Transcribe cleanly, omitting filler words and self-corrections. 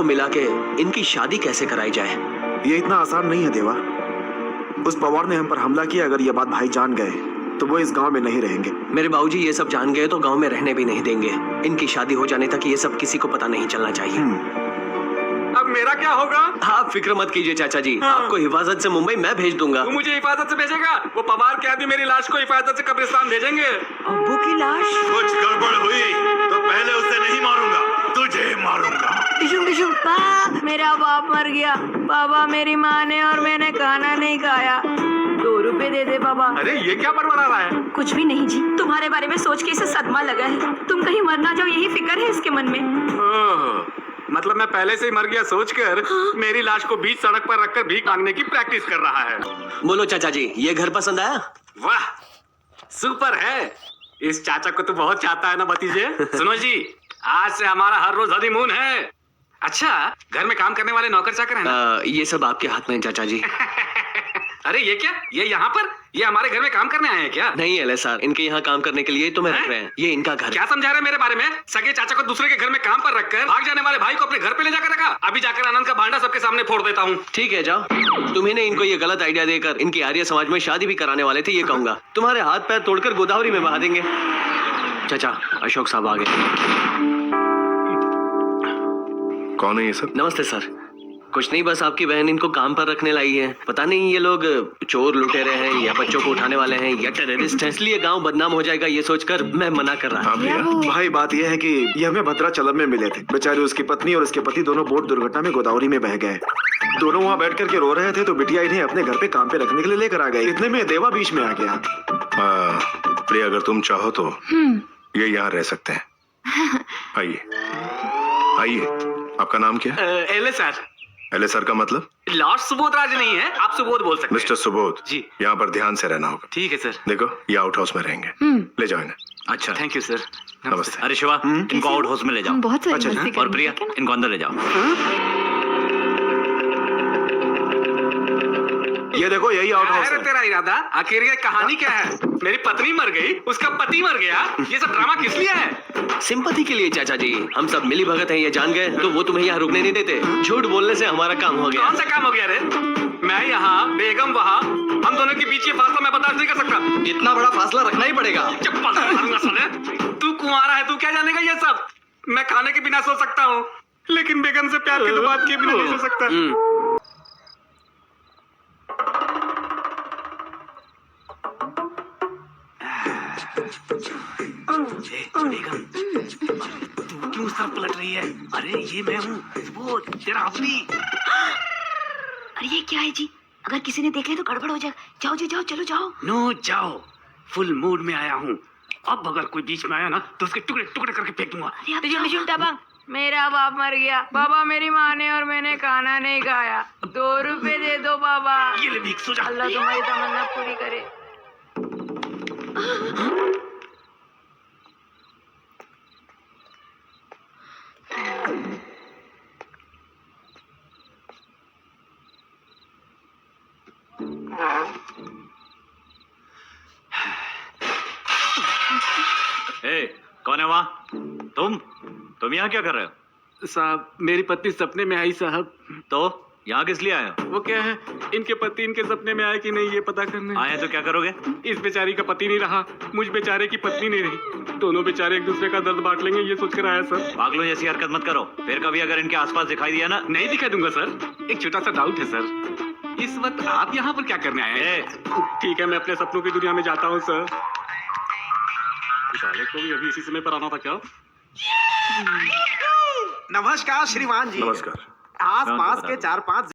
को मिला के इनकी शादी कैसे कराई जाए। ये इतना आसान नहीं है देवा। उस पवार ने हम पर हमला किया। अगर ये बात भाई जान गए तो वो इस गांव में नहीं रहेंगे। मेरे बाबूजी ये सब जान गए तो गांव में रहने भी नहीं देंगे। इनकी शादी हो जाने तक ये सब किसी को पता नहीं चलना चाहिए। अब मेरा क्या होगा? आप फिक्र मत कीजिए चाचा जी, आपको हिफाजत से मुंबई मैं भेज दूंगा। तू मुझे हिफाजत से भेजेगा? वो पवार के आदमी मेरी लाश को हिफाजत से कब्रिस्तान भेजेंगे। अब्बू की लाश? कुछ गड़बड़ हुई तो पहले उसे नहीं मारूंगा, तुझे मारूंगा। टिशुम टिशुम। मेरा बाप मर गया। बाबा मेरी माँ ने और मैंने खाना नहीं खाया। 2 रुपए दे दे बाबा। अरे ये क्या बड़बड़ा रहा है? कुछ भी नहीं जी, तुम्हारे बारे में सोच के इसे सदमा लगा है। तुम कहीं मर ना जाओ यही फिक्र है इसके मन में। ओह, मतलब मैं पहले से ही मर गया सोचकर मेरी लाश को बीच सड़क पर रखकर भीख मांगने की प्रैक्टिस कर रहा है। बोलो चाचा जी, ये घर पसंद आया? वाह, सुपर है। इस चाचा को तो बहुत चाहता है ना भतीजे। सुनो जी, आज से हमारा हर रोज हनीमून है। अच्छा, घर में काम करने वाले नौकर चाकर हैं ना? ये सब आपके हाथ में है चाचा जी। अरे ये क्या, ये यहाँ पर, ये हमारे घर में काम करने आए हैं क्या? नहीं एलएसआर, इनके यहाँ काम करने के लिए तुम्हें रख रहे हैं। ये इनका घर है। क्या समझा रहे हैं मेरे बारे में? सगे चाचा को दूसरे के घर में काम पर रखकर भाग जाने वाले भाई को अपने घर पे ले जाकर रखा। अभी जाकर आनंद का भांडा सबके सामने फोड़ देता हूँ। ठीक है जाओ। तुम्हें ने इनको ये गलत आइडिया देकर इनकी आर्य समाज में शादी भी कराने वाले थे। ये कहूंगा तुम्हारे हाथ पैर तोड़कर गोदावरी में बहा देंगे। चाचा, अशोक साहब आ गए। कौन है ये सब? नमस्ते सर। कुछ नहीं, बस आपकी बहन इनको काम पर रखने लाई है। पता नहीं ये लोग चोर लुटेरे हैं या बच्चों को उठाने वाले हैं या टेररिस्ट हैं, इसलिए गांव बदनाम हो जाएगा ये सोचकर मैं मना कर रहा हूँ। भाई बात यह है कि ये हमें भद्राचलम में मिले थे। बेचारे उसकी पत्नी और उसके पति दोनों बोट दुर्घटना में गोदावरी में बह गए। दोनों वहाँ बैठ करके रो रहे थे तो बिटिया इन्हें अपने घर पे काम पे रखने के लिए लेकर आ गई। इतने में देवा बीच में आ गया। प्रिया, अगर तुम चाहो तो ये यहाँ रह सकते हैं। आइए आइए। आपका नाम क्या है? एले सर। एले सर का मतलब? लॉर्ड सुबोध राज नहीं है, आप सुबोध बोल सकते हैं। मिस्टर सुबोध जी। यहाँ पर ध्यान से रहना होगा। ठीक है सर। देखो, ये आउट हाउस में रहेंगे। ले जाओ इन्हें। अच्छा, थैंक यू सर। नमस्ते। अरे शिवा, इनको आउट हाउस में ले जाओ। बहुत सारी अच्छा, मस्ती और करनी प्रिया, है। इनको अंदर ले जाओ। ये देखो, यही आउट हाउस है है। तेरा इरादा? आखिर ये कहानी क्या है? मेरी पत्नी मर गई, उसका पति मर गया, ये सब ड्रामा किस लिए है? सिंपैथी के लिए चाचा जी। हम सब मिली भगत हैं, ये जान गए तो वो तुम्हें यहाँ रुकने नहीं देते। झूठ बोलने से हमारा काम हो गया। कौन सा काम हो गया रे? मैं यहाँ, बेगम वहाँ, हम दोनों के बीच ये फासला मैं बर्दाश्त नहीं कर सकता। इतना बड़ा फासला रखना ही पड़ेगा। चप्पल से मारूंगा साले। तू कुंवारा है, तू क्या जानेगा ये सब? मैं खाने के बिना सो सकता हूँ, लेकिन बेगम से प्यार के तो बात किए बिना नहीं सो सकता। बेगम, तू क्यों उस तरफ पलट रही है? अरे ये मैं हूँ, वो तेरा अपनी। अरे ये क्या है जी? अगर किसी ने देख लिया तो गड़बड़ हो जाएगा। जाओ जी जाओ, चलो जाओ। नो जाओ, फुल मूड में आया हूँ। अब अगर कोई बीच में आया ना तो उसके टुकड़े टुकड़े करके फेंक दूंगा। टिशुम टिशुम टापा। मेरा बाप मर गया। बाबा मेरी माँ ने और मैंने खाना नहीं खाया। 2 रुपए दे दो बाबा। ये ले भीख, सो जा। अल्लाह तुम्हारी तमन्ना पूरी करे। ए, कौन है वहाँ? तुम यहाँ क्या कर रहे हो? साहब, मेरी पत्नी सपने में आई साहब। तो यहाँ किस लिए आए हो? वो क्या है, इनके पति इनके सपने में आए कि नहीं ये पता करने। आए तो क्या करोगे? इस बेचारी का पति नहीं रहा, मुझ बेचारे की पत्नी नहीं रही, दोनों बेचारे एक दूसरे का दर्द बांट लेंगे ये सोचकर आया सर। पागलों जैसी हरकत मत करो। फिर कभी अगर इनके आसपास दिखाई दिया ना। नहीं दिखा दूंगा सर। एक छोटा सा डाउट है सर, इस वक्त आप यहाँ पर क्या करने आए हैं? ठीक है, मैं अपने सपनों की दुनिया में जाता हूँ सर। साले को भी अभी इसी समय पर आना था क्या? नमस्कार श्रीमान जी। नमस्कार। आस पास के 4-5